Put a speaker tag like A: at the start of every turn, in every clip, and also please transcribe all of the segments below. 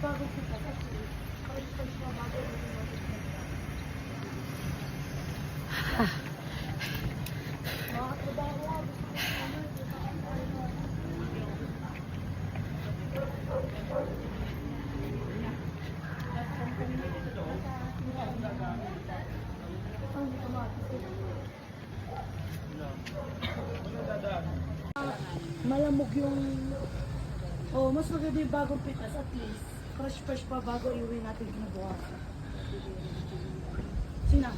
A: bagong kita. Fresh pa bago mga trabaho. Malamog yung mas maganda yung bagong pitas at least fresh pa bago iuwi natin kinabukasan. Sina?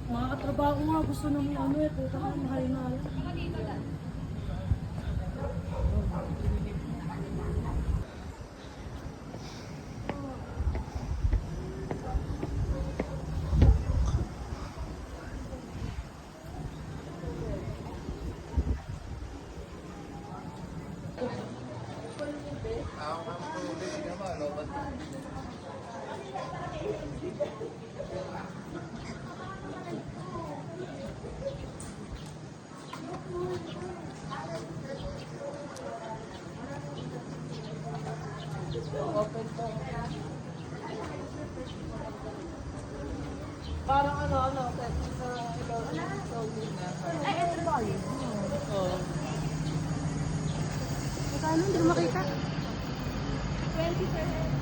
A: Mga katrabaho nga gusto naman puta ka mahal na alam. Open po. Parang sa ay, ito ba yun? Oo. Magkano? Hindi ko makita. 20%.